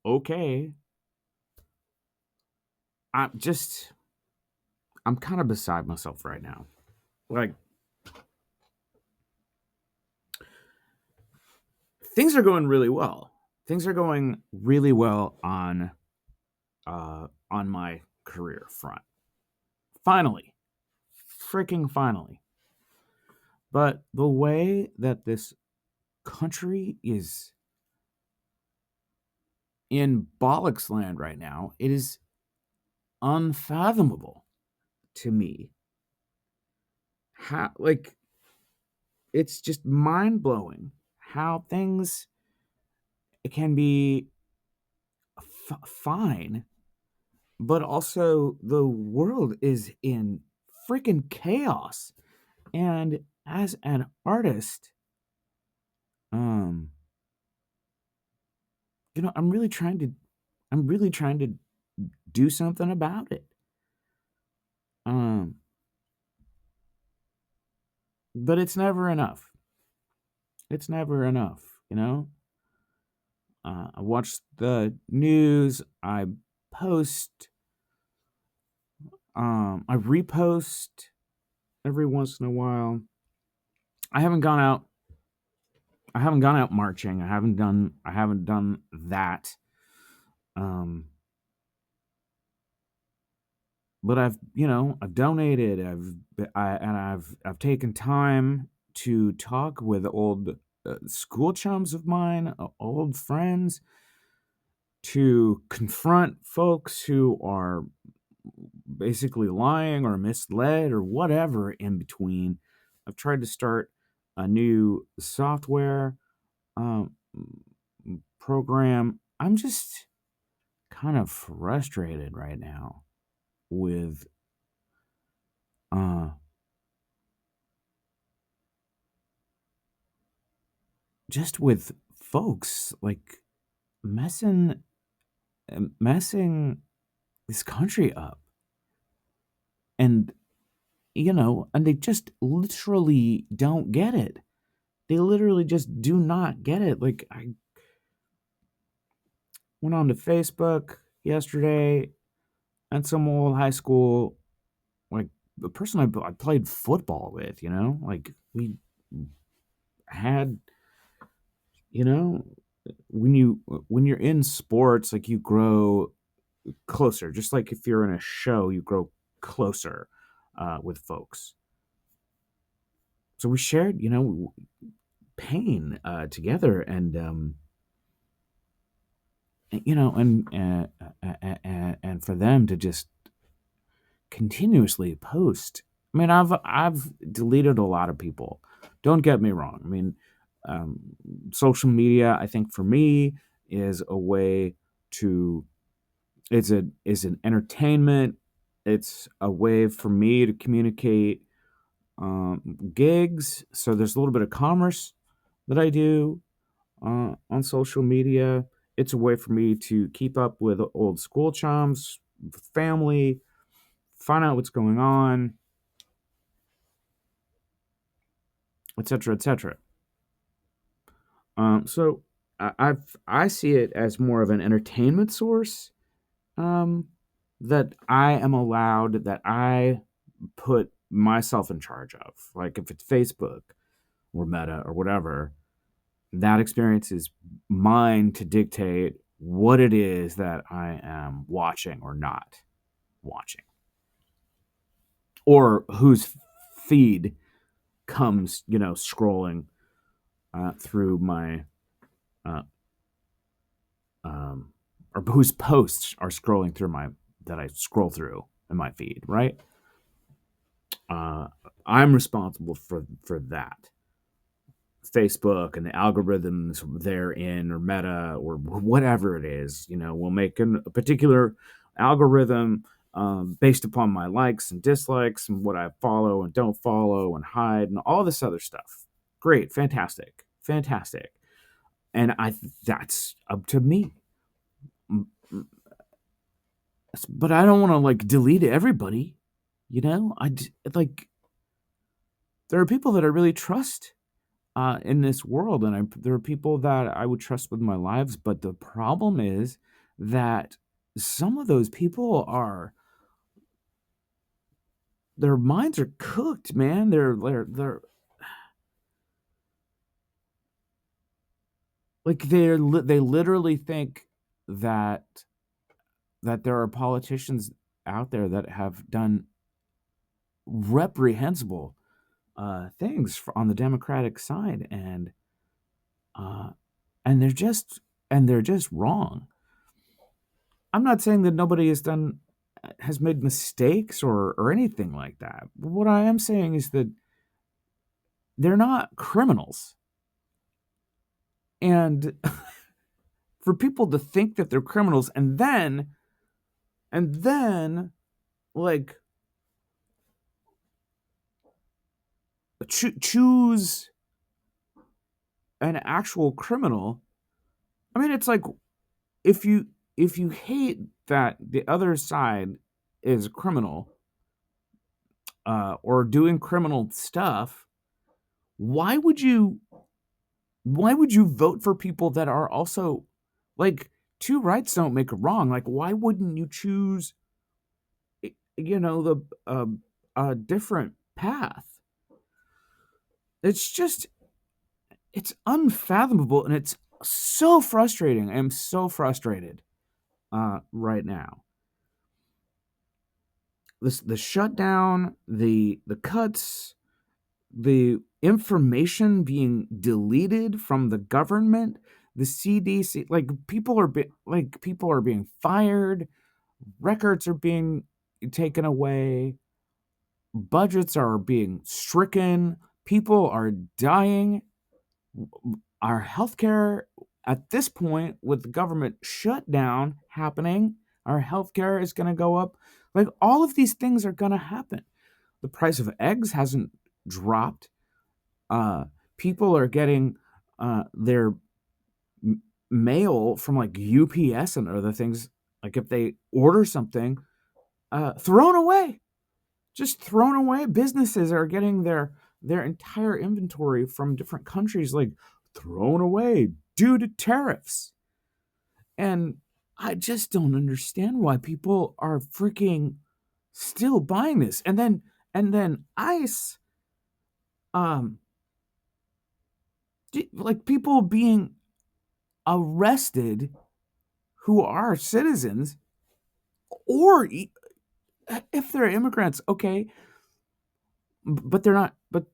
okay. I'm just, I'm kind of beside myself right now. Like, things are going really well. Things are going really well on my career front. Finally, freaking finally. But the way that this country is in bollocks land right now, it is unfathomable to me. How, like, it's just mind blowing how things can be fine, but also the world is in freaking chaos. And as an artist, um, I'm really trying to do something about it. Um, but it's never enough. It's never enough, you know? I watch the news. Post, I repost every once in a while. I haven't gone out. I haven't gone out marching. I haven't done that. Um, but I've donated. I've taken time to talk with old school chums of mine, old friends, to confront folks who are basically lying or misled or whatever in between. I've tried to start a new software um, program. I'm just kind of frustrated right now with uh, just with folks like messing messing this country up, and and they just literally don't get it. They literally just do not get it. Like, I went on to Facebook yesterday, and some old high school, like, the person I played football with, like, we had, you know, when you're in sports, like, you grow closer. Just like if you're in a show, you grow closer with folks. So we shared, pain together, and for them to just continuously post. I mean, I've deleted a lot of people. Don't get me wrong. I mean, um, social media, I think, for me, is a way to is an entertainment. It's a way for me to communicate gigs. So there's a little bit of commerce that I do on social media. It's a way for me to keep up with old school chums, family, find out what's going on, etc., etc. So I see it as more of an entertainment source, um, that I am allowed, that I put myself in charge of. Like, if it's Facebook or Meta or whatever, that experience is mine to dictate what it is that I am watching or not watching, or whose feed comes, scrolling through my, uh, um, or whose posts are scrolling through my that I scroll through in my feed, right? Uh, I'm responsible for that. Facebook and the algorithms therein, or Meta, or whatever it is, will make a particular algorithm based upon my likes and dislikes and what I follow and don't follow and hide and all this other stuff. Great, fantastic, fantastic. And that's up to me. But I don't want to, like, delete everybody. Like, there are people that I really trust in this world, and there are people that I would trust with my lives. But the problem is that some of those people their minds are cooked, man. They're like they literally think that there are politicians out there that have done reprehensible things on the Democratic side, uh, and they're just wrong. I'm not saying that nobody has made mistakes or anything like that. What I am saying is that they're not criminals, and for people to think that they're criminals and then like choose an actual criminal. I mean, it's like if you hate that the other side is a criminal or doing criminal stuff, why would you vote for people that are also like two rights don't make a wrong? Like, why wouldn't you choose the a different path? It's just it's unfathomable, and it's so frustrating. I am so frustrated right now. The shutdown, the cuts, the information being deleted from the government, the CDC, like people are being fired, records are being taken away, budgets are being stricken, people are dying. Our healthcare at this point, with the government shutdown happening, our healthcare is going to go up. Like, all of these things are going to happen. The price of eggs hasn't dropped. Uh, People are getting their mail from like UPS and other things. Like, if they order something, thrown away, just thrown away. Businesses are getting their entire inventory from different countries like thrown away due to tariffs. And I just don't understand why people are freaking still buying this. And then ICE, um, like people being arrested who are citizens, or if they're immigrants, okay, but they're not. But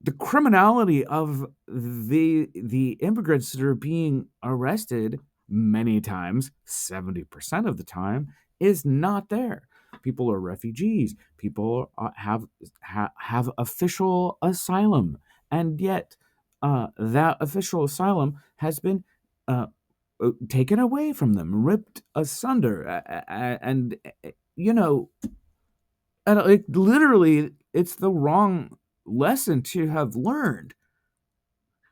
the criminality of the immigrants that are being arrested many times, 70% of the time, is not there. People are refugees. People have official asylum, and yet that official asylum has been taken away from them, ripped asunder, and you know, and like literally, it's the wrong lesson to have learned.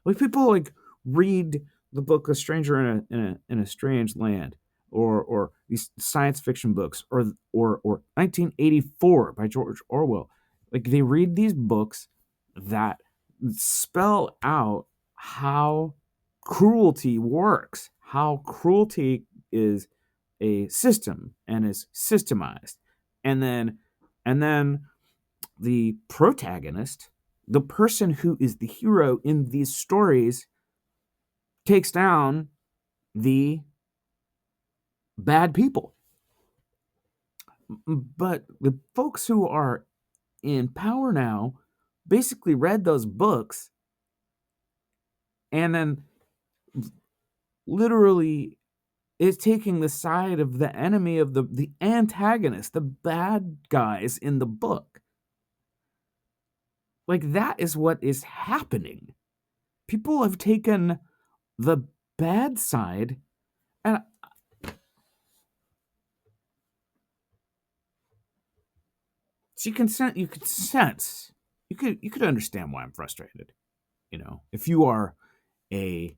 Like people like read the book "A Stranger in a Strange Land," or these science fiction books, or 1984 by George Orwell. Like they read these books that spell out how cruelty works, how cruelty is a system and is systemized, and then the protagonist, the person who is the hero in these stories, takes down the bad people. But the folks who are in power now basically read those books and then literally is taking the side of the enemy, of the antagonist, the bad guys in the book. Like that is what is happening. People have taken the bad side, and so you could sense, you could understand why I'm frustrated. If you are a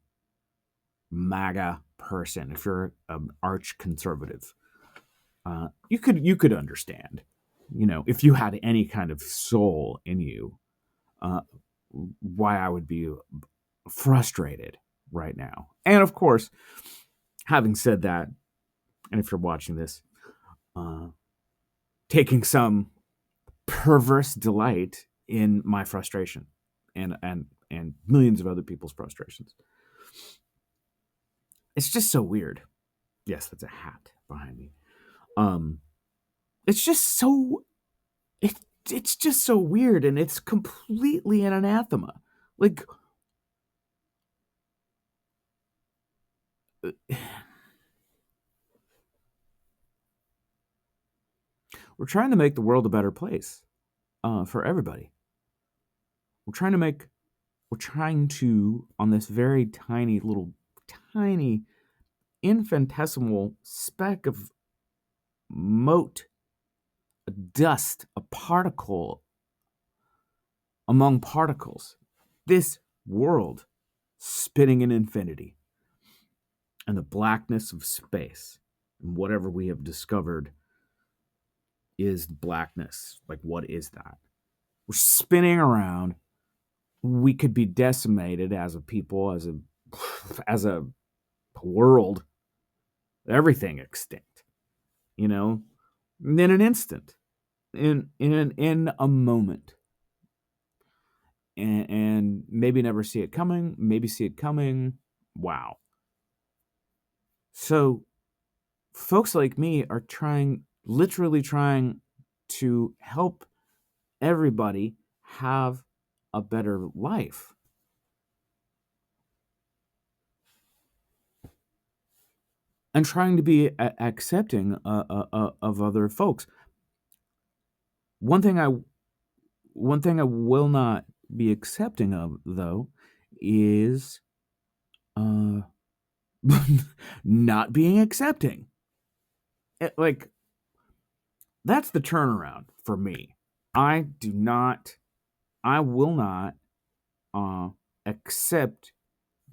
MAGA person, if you're an arch conservative, you could understand. If you had any kind of soul in you, uh, why I would be frustrated right now. And of course, having said that, and if you're watching this, uh, taking some perverse delight in my frustration and millions of other people's frustrations. It's just so weird. Yes, that's a hat behind me. Um, it's just so it, it's just so weird, and it's completely an anathema. Like, we're trying to make the world a better place for everybody. We're trying to make we're trying to, on this very tiny little tiny infinitesimal speck of mote, a dust, a particle among particles, this world spinning in infinity and the blackness of space, and whatever we have discovered is blackness. Like, what is that? We're spinning around. We could be decimated as a people, as a world, everything extinct, you know, in an instant, in a moment, and maybe never see it coming, maybe see it coming. Wow. So folks like me are literally trying to help everybody have a better life, and trying to be accepting of other folks. One thing I one thing I will not be accepting of, though, is uh not being accepting. Like, that's the turnaround for me. I do not I will not uh accept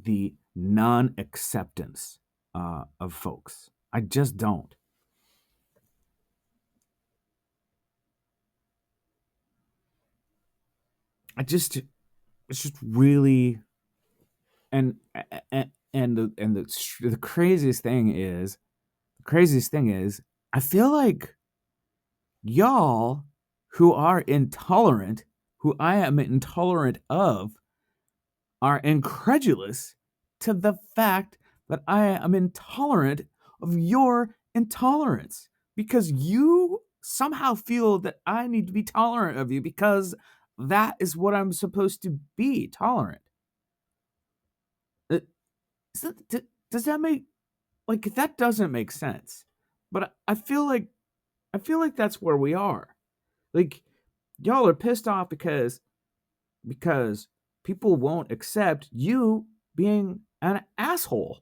the non-acceptance of folks. I just don't. I just it's just really and the craziest thing is I feel like y'all who are intolerant, who I am intolerant of, are incredulous to the fact that I am intolerant of your intolerance, because you somehow feel that I need to be tolerant of you because that is what I'm supposed to be, tolerant. Uh, does that make, like, that doesn't make sense? But I feel like that's where we are. Like, y'all are pissed off because people won't accept you being an asshole,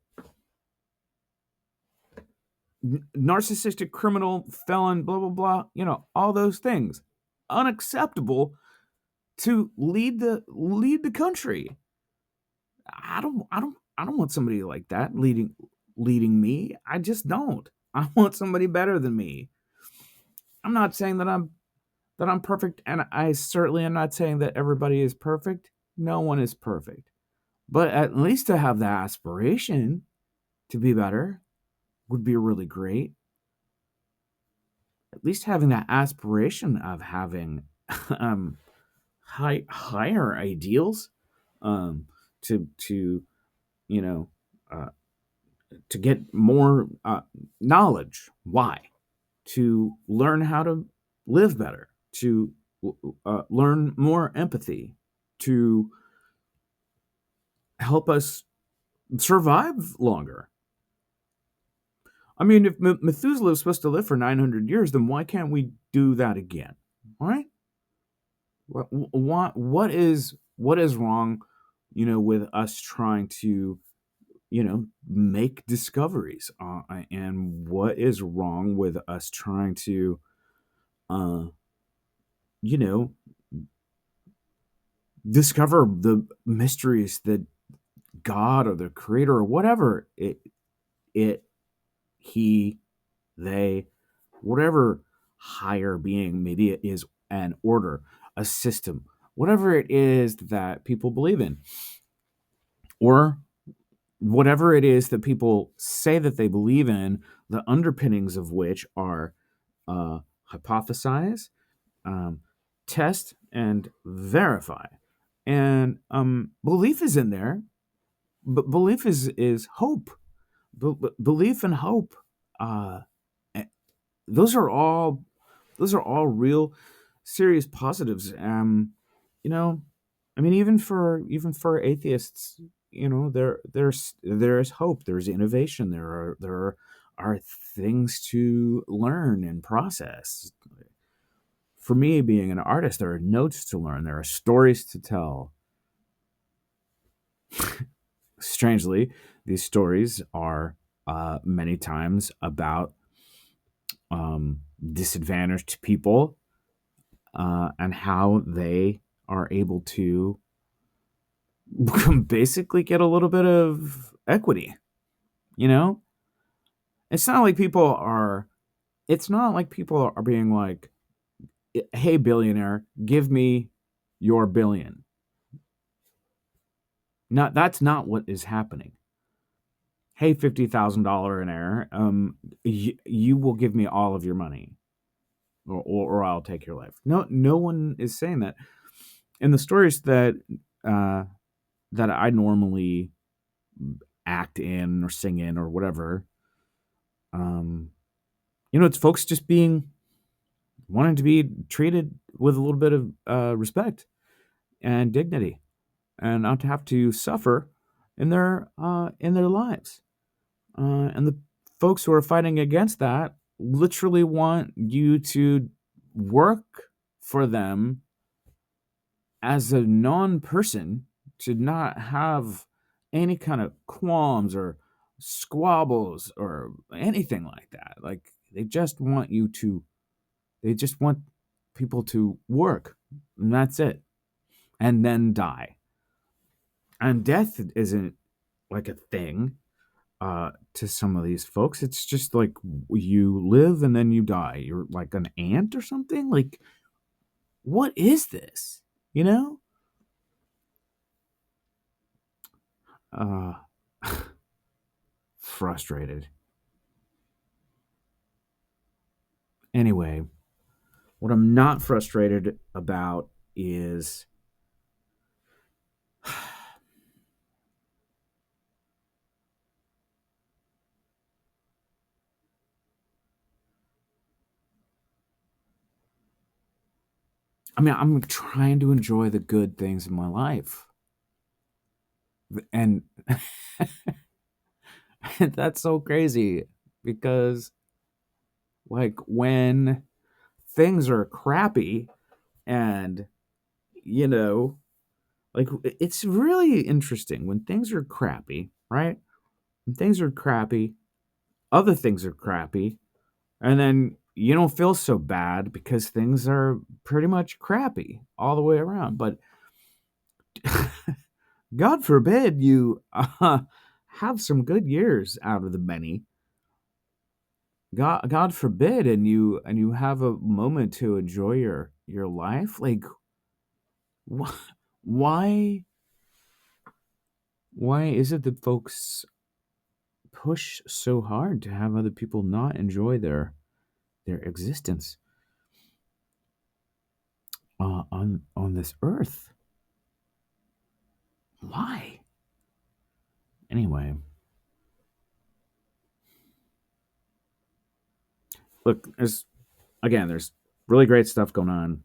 narcissistic, criminal, felon, blah blah blah. All those things, unacceptable to lead the country. I don't want somebody like that leading me. I just don't. I want somebody better than me. I'm not saying that I'm perfect, and I certainly am not saying that everybody is perfect. No one is perfect. But at least to have the aspiration to be better would be really great. At least having that aspiration of having um, higher ideals, um, to you know uh, to get more knowledge. Why? To learn how to live better. To learn more empathy. To help us survive longer. I mean, if Methuselah is supposed to live for 900 years, then why can't we do that again? Right? What is wrong, with us trying to, make discoveries? And what is wrong with us trying to, uh, you know, discover the mysteries that God or the Creator or whatever it, he, they, whatever higher being, maybe it is an order, a system, whatever it is that people believe in, or whatever it is that people say that they believe in, the underpinnings of which are hypothesize, um, test, and verify. And belief is in there, but belief is hope. Belief and hope. Uh, eh, those are all real serious positives. You know, I mean, even for atheists, there's hope. There's innovation. There are things to learn and process. For me, being an artist, there are notes to learn. There are stories to tell. Strangely, these stories are many times about disadvantaged people and how they are able to basically get a little bit of equity. You know, it's not like people are. It's not like people are being like, "Hey, billionaire, give me your billion." Not That's not what is happening. Hey, $50,000 an heir, you will give me all of your money, or I'll take your life. No, no one is saying that. In the stories uh, that I normally act in or sing in or whatever, um, it's folks just wanting to be treated with a little bit of respect and dignity, and not to have to suffer in their lives. And the folks who are fighting against that literally want you to work for them as a non-person, to not have any kind of qualms or squabbles or anything like that. Like, they just want people to work, and that's it, and then die. And death isn't like a thing to some of these folks. It's just like you live and then you die. You're like an ant or something. Like, what is this? You know? Uh, Frustrated. Anyway, what I'm not frustrated about is I mean, I'm trying to enjoy the good things in my life. And that's so crazy because, like, when things are crappy and, you know, like, it's really interesting when things are crappy, right? When things are crappy, other things are crappy, and then you don't feel so bad because things are pretty much crappy all the way around. But God forbid you have some good years out of the many. God forbid, and you have a moment to enjoy your life. Like, wh- why why is it that folks push so hard to have other people not enjoy their existence on this earth? Why? Anyway, look, there's really great stuff going on.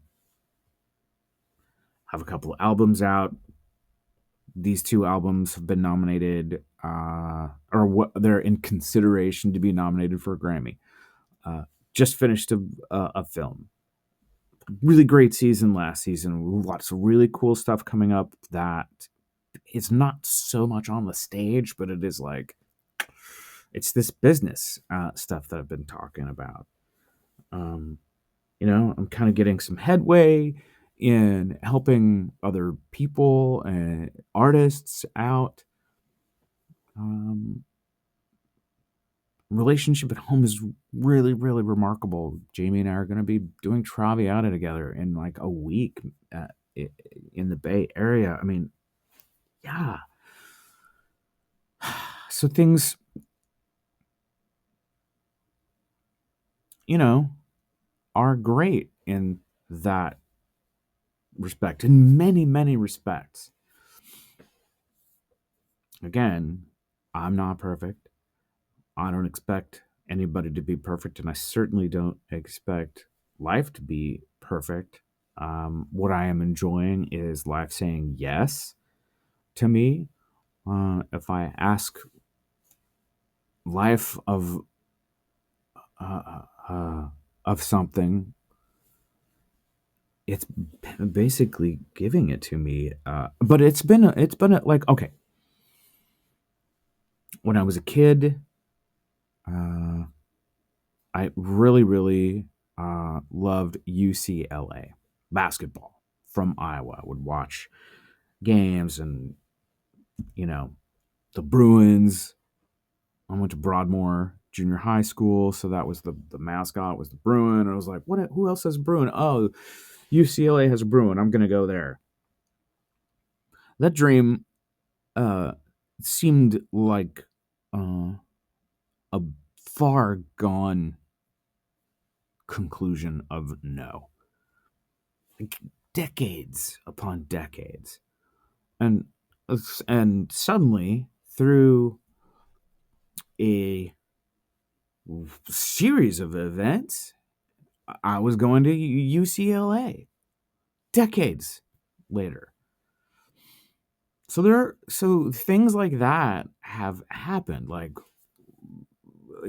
Have a couple of albums out. These two albums have been nominated, or what they're in consideration to be nominated for a Grammy. Just finished a film. Really great season last season. Lots of really cool stuff coming up that is not so much on the stage, but it is like, it's this business stuff that I've been talking about. Um, I'm kind of getting some headway in helping other people and artists out. Um, Relationship at home is really, really remarkable. Jamie and I are going to be doing Traviata together in like a week in the Bay Area. I mean, yeah. So things, you know, are great in that respect, in many, many respects. Again, I'm not perfect. I don't expect anybody to be perfect, and I certainly don't expect life to be perfect. What I am enjoying is life saying yes to me. If I ask life uh, of something, it's basically giving it to me. But like, okay, when I was a kid, uh, I really, really loved UCLA basketball from Iowa. I would watch games and, you know, the Bruins. I went to Broadmoor Junior High School, so that was the mascot was the Bruin. And I was like, what? Who else has a Bruin? Oh, UCLA has a Bruin. I'm gonna go there. That dream uh, seemed like uh, a far gone conclusion of no. Like decades upon decades, and and suddenly through a series of events, I was going to UCLA decades later. So things like that have happened, like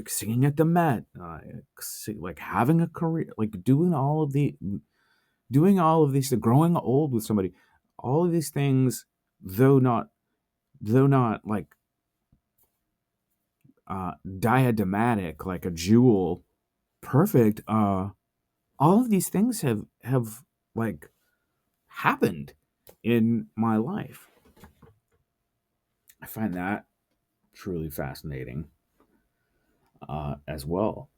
singing at the Met, like having a career, like doing all of these, growing old with somebody, all of these things, though not like diadematic, like a jewel, perfect. All of these things have like happened in my life. I find that truly fascinating as well.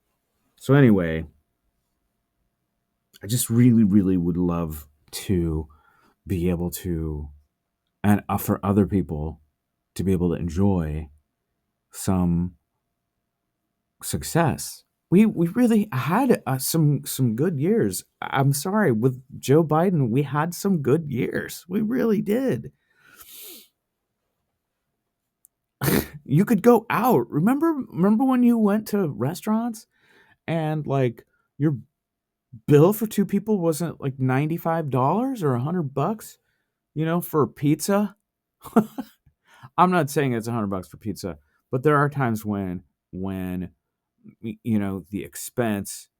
So anyway, I just really, really would love to be able to, and for other people to be able to enjoy some success. We really had some good years. I'm sorry, with Joe Biden, we had some good years. We really did. You could go out. Remember when you went to restaurants and like your bill for two people wasn't like $95 or $100, for pizza? I'm not saying it's $100 for pizza, but there are times when the expense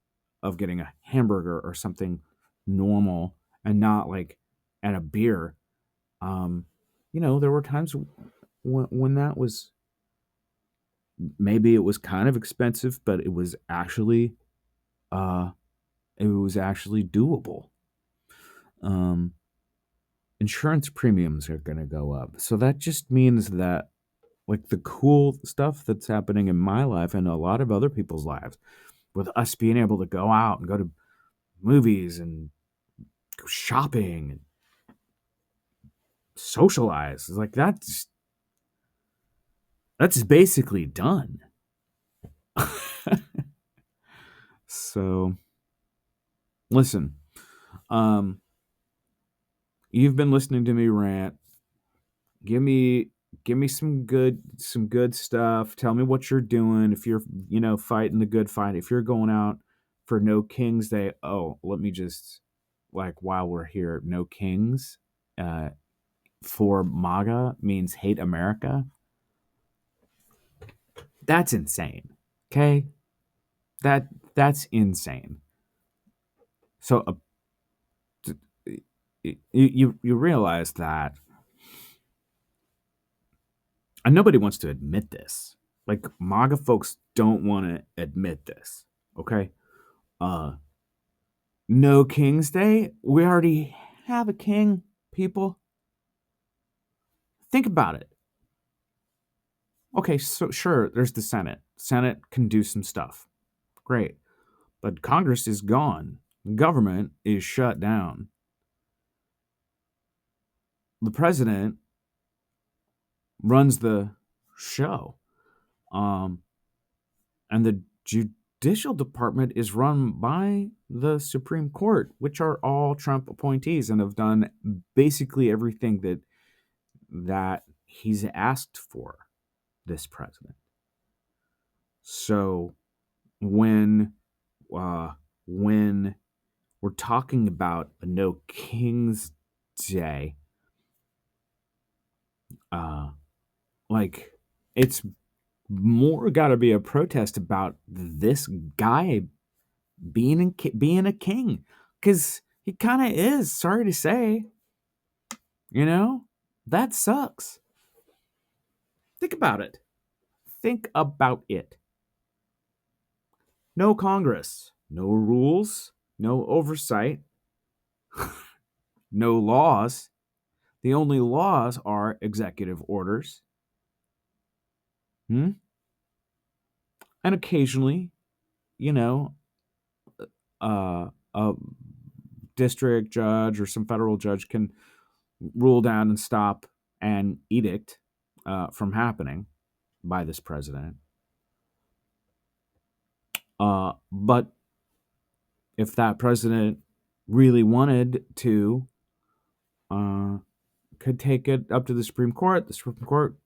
of getting a hamburger or something normal and not like at a beer, um there were times when that was, maybe it was kind of expensive, but uh it was actually doable. um Insurance premiums are going to go up, so that just means that, like, the cool stuff that's happening in my life and a lot of other people's lives, with us being able to go out and go to movies and go shopping and socialize, like, that's basically done. So listen, um you've been listening to me rant. Give me some good stuff. Tell me what you're doing. If you're, fighting the good fight, if you're going out for No King's Day. Oh, let me just, like, while we're here, No Kings uh for MAGA means hate America. That's insane. Okay? That's insane. So you realize that, and nobody wants to admit this. Like, MAGA folks don't want to admit this. Okay? Uh No King's Day? We already have a king, people. Think about it. Okay, so sure, there's the Senate. Senate can do some stuff. Great. But Congress is gone. The government is shut down. The president runs the show. Um, and the judicial department is run by the Supreme Court, which are all Trump appointees and have done basically everything that he's asked for, this president. So when when we're talking about a No King's Day, like, it's more got to be a protest about this guy being a king, because he kind of is. Sorry to say, that sucks. Think about it. Think about it. No Congress, no rules, no oversight, no laws. The only laws are executive orders. And occasionally, you know, a district judge or some federal judge can rule down and stop an edict from happening by this president. But if that president really wanted to, could take it up to the Supreme Court. The Supreme Court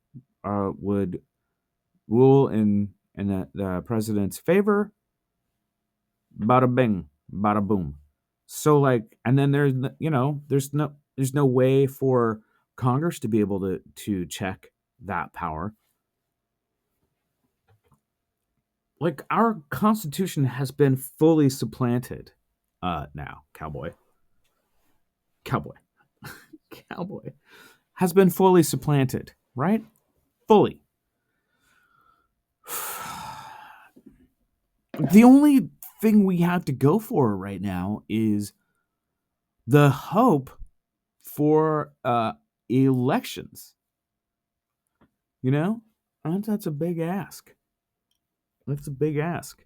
would rule in the president's favor. Bada bing, bada boom. So, like, and then there's no way for Congress to be able to check that power. Like, our Constitution has been fully supplanted now. Cowboy has been fully supplanted, right? Fully. The only thing we have to go for right now is the hope for elections. And that's a big ask. That's a big ask.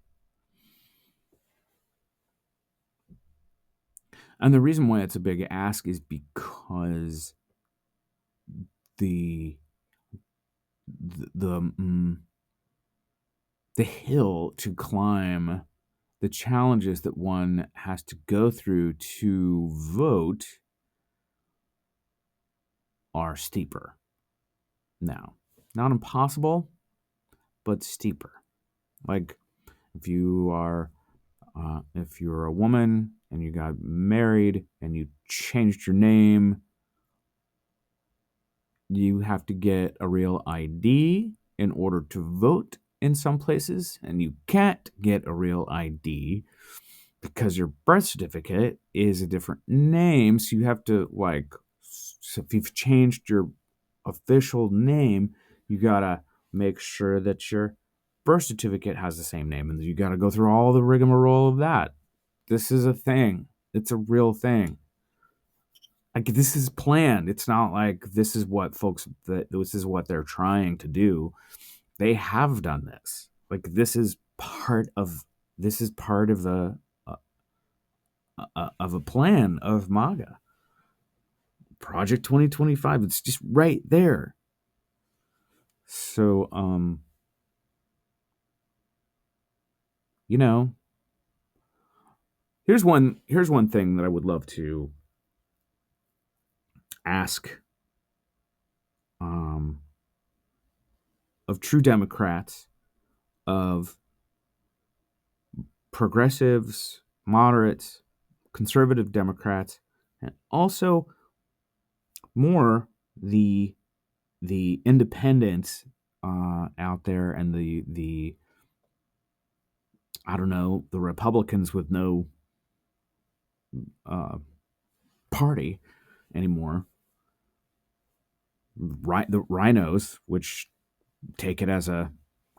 And the reason why it's a big ask is because the hill to climb, the challenges that one has to go through to vote are steeper. Now, not impossible, but steeper. Like, if you're a woman and you got married and you changed your name, you have to get a real ID in order to vote in some places, and you can't get a real ID because your birth certificate is a different name. So you have to, so if you've changed your official name, you gotta make sure that your birth certificate has the same name, and you gotta go through all the rigmarole of that. This is a thing. It's a real thing. Like, this is planned. It's not like this is what they're trying to do. They have done this. Like, this is part of the of a plan of MAGA. Project 2025. It's just right there. So, here's one thing that I would love to ask of true Democrats, of progressives, moderates, conservative Democrats, and also more the independents out there, and the I don't know, the Republicans with no party anymore, the rhinos, which take it as a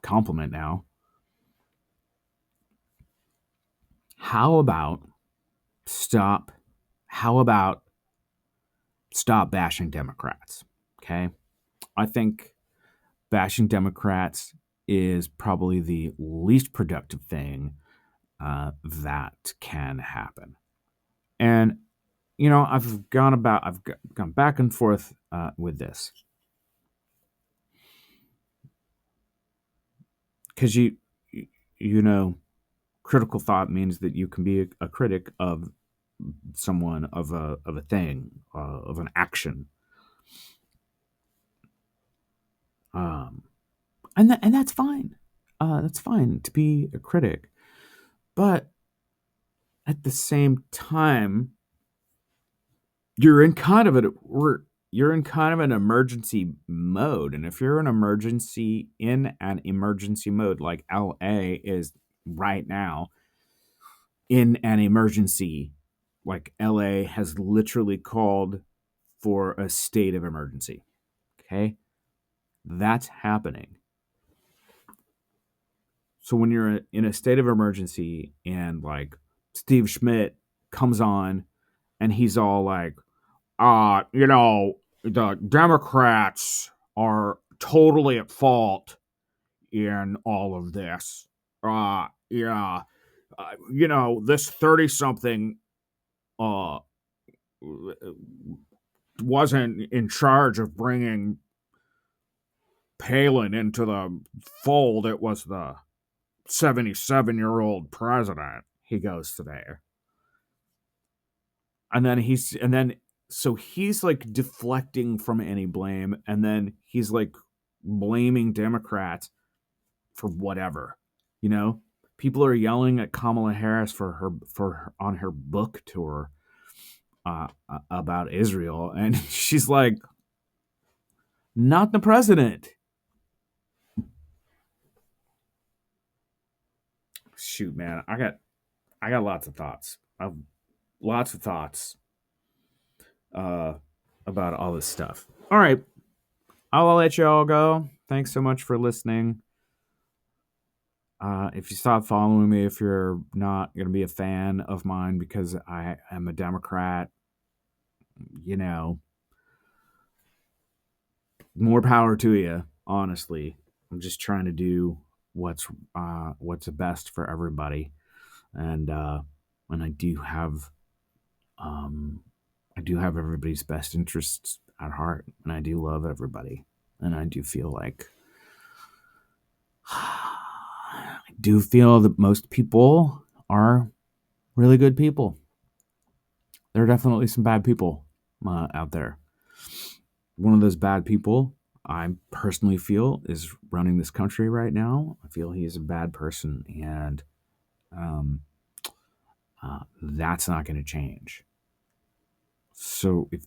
compliment now. How about stop bashing Democrats? Okay, I think bashing Democrats is probably the least productive thing that can happen. And I've gone back and forth with this. because you know, critical thought means that you can be a critic of someone, of a thing, of an action, um, and that's fine. That's fine to be a critic, but at the same time, you're in kind of a we're you're in kind of an emergency mode, and if you're in an emergency mode like LA is right now, in an emergency, like LA has literally called for a state of emergency. Okay, that's happening. So when you're in a state of emergency and like Steve Schmidt comes on and he's all like, the Democrats are totally at fault in all of this. Yeah, this 30 something uh, wasn't in charge of bringing Palin into the fold. It was the 77-year-old president. He goes to there. And then so he's like deflecting from any blame, and then he's like blaming Democrats for whatever. You know, people are yelling at Kamala Harris on her book tour about Israel, and she's like, "Not the president." Shoot, man, I got lots of thoughts. I've lots of thoughts uh, about all this stuff. All right, I'll let you all go. Thanks so much for listening. If you stop following me, if you're not going to be a fan of mine because I am a Democrat, you know, more power to you. Honestly, I'm just trying to do what's the best for everybody, and I do have um, I do have everybody's best interests at heart, and I do love everybody, and I do feel like I do feel that most people are really good people. There are definitely some bad people out there. One of those bad people I personally feel is running this country right now. I feel he is a bad person, and um, that's not going to change. So if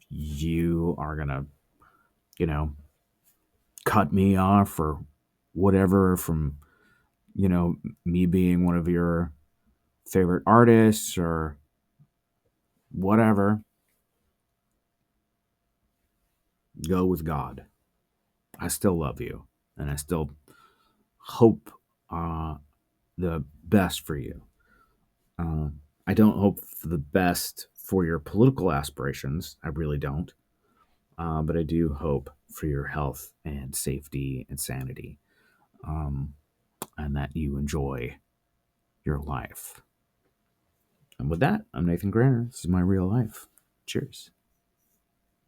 you are going to, you know, cut me off or whatever from, me being one of your favorite artists or whatever, go with God. I still love you, and I still hope the best for you. Uh, I don't hope for the best for your political aspirations. I really don't. But I do hope for your health and safety and sanity, um, and that you enjoy your life. And with that, I'm Nathan Granner. This is my real life. Cheers.